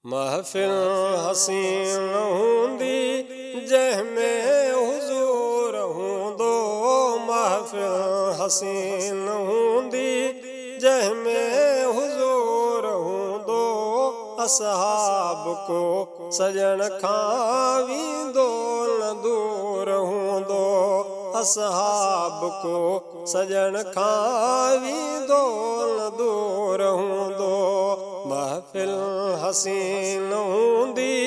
महफिल हसीन हूंदी जंहिंमें हुज़ूर हूंदो। महफिल हसीन हूंदी जंहिंमें हुज़ूर हूंदो। असहाब को सजण खां वींदो न दूर हूंदो। असहाब को सजण खां वींदो न दूर हूंदो। महफिल हसीन हूंदी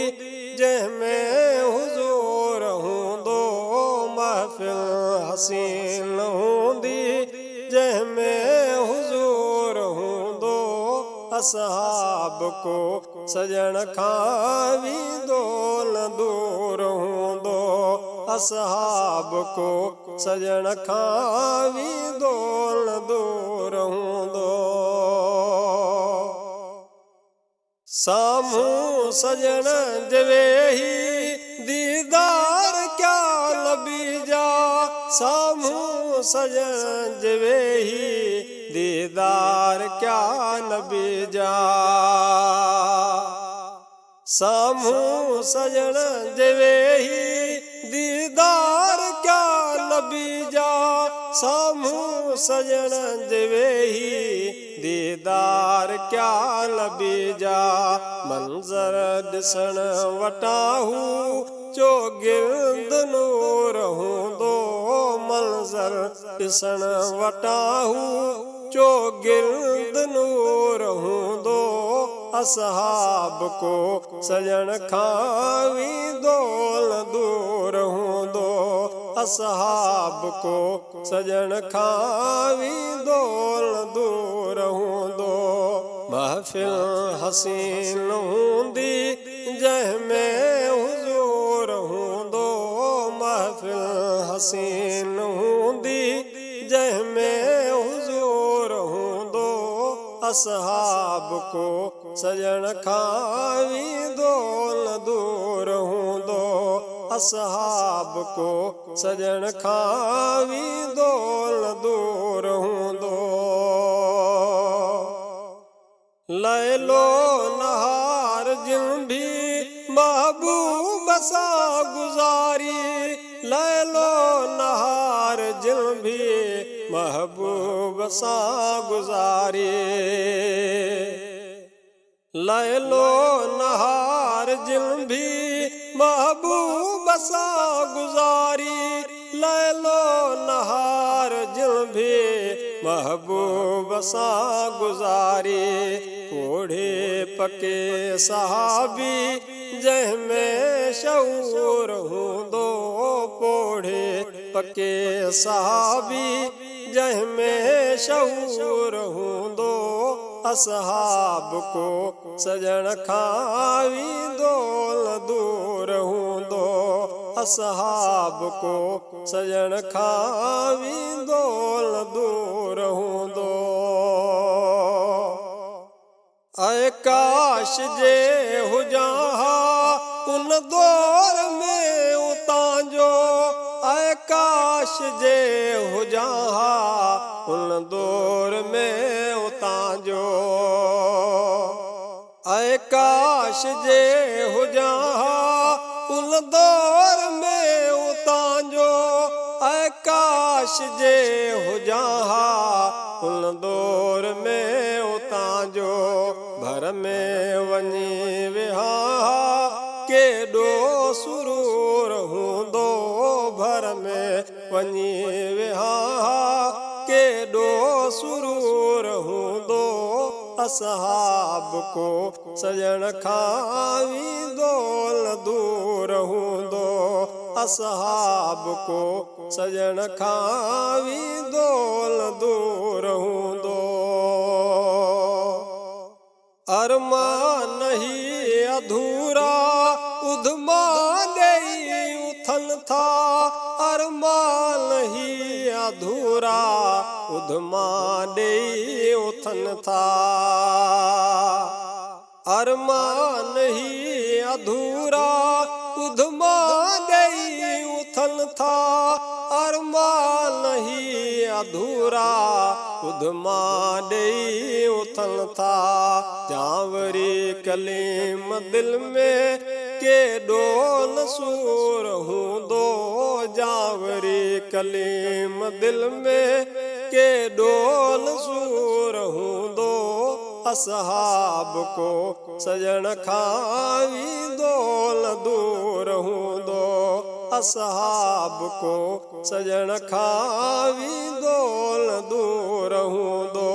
जंहिंमें हुज़ूर हूंदो। महफिल हसीन हूंदी जंहिंमें हुज़ूर हूंदो। असहाब को सजण खां वींदो न दूर हूंदो। असहाब को सजण खां वींदो न दूर हूंदो। साम्हूं सजण जे वेही दीदार क्या नबी जा। साम्हूं सजण जे वेही दीदार क्या नबी जा। साम्हूं सजण जे वेही दीदार क्या नबी जा। साम्हूं सजण जे वेही दीदार क्या नबी जा। मंज़र ॾिसण वटाहू चोगिर्द नूर हूंदो। मंज़र ॾिसण वटाहू चोगिर्द नूर हूंदो। असहाब को सजण खां वींदो न दूर हूंदो। असहाब को सजण खां वींदो न दूर हूंदो। महफिल हसीन हूंदी जंहिंमें हुज़ूर हूंदो। महफिल हसीन हूंदी जंहिंमें हुज़ूर हूंदो। असहाब को सजण खां वींदो न दूर हूंदो। असहाब को सजण खां वींदो न दूर हूंदो। लैलो नहार जिन भी महबूब सां गुज़ारी। लैलो नहार जिन भी महबूब सां गुज़ारी। लैलो नहार जिन भी महबूब सां गुज़ारी। लैलो नहार जिन भी महबूब सां गुज़ारी। ओढ़े पके सहाबी जंहिंमें शऊर हूंदो। पोढ़े पके सहाबी जंहिंमें शऊर हूंदो। असहाब को सजण खां वींदो न दूर हूंदो। असहाब को सजण खां वींदो न दूर हूंदो। ऐं काश जे हुजां हा उन दौर में उतां जो। ऐं काश जे हुजां हा उन दौर में उतां जो। ऐं काश जे हुजां हा उन दौर में उतां जो। ऐं काश जे हुजां हा उन दौर में उतां जो। भर में वञी विहा केॾो सुरूर हूंदो। भर में वञी विहा केॾो सुरूर हूंदो। असहाब को सजण खां वींदो न दूर हूंदो। असहाब को सजण खां वींदो न दूर हूंदो। अरमान ही अधूरा उधमा ॾेई उथनि था। अरमान ही अधूरा उधमा ॾेई उथनि था। अरमान ही अधूरा उधमा देई उथल था अरमान ही अधूरा उधमा देई उथल था जावरी कलीम दिल में के डोल सूर हूंदो जावरी कलीम दिल में के डोल सूर हूंदो असहाब को सजन खावी दोल दूर हूंदो असहाब को सजन खावी दोल दूर हूंदो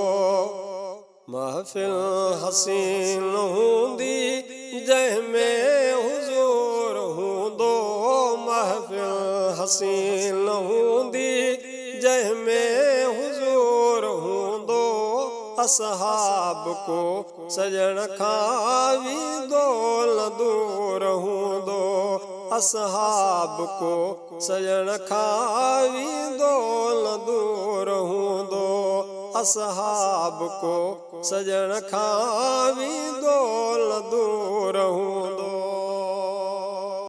महफिल हसीन हूंदी जंहिंमें हुजूर हूंदो महफिल हसीन हूंदी जंहिंमें हुजूर हूंदो असहाब को सजन खावी दोल दूर हूंदो असहाब को सजन खावी दोल दूर हूंदो असहाब को सजन खावी दोल दूर हूंदो।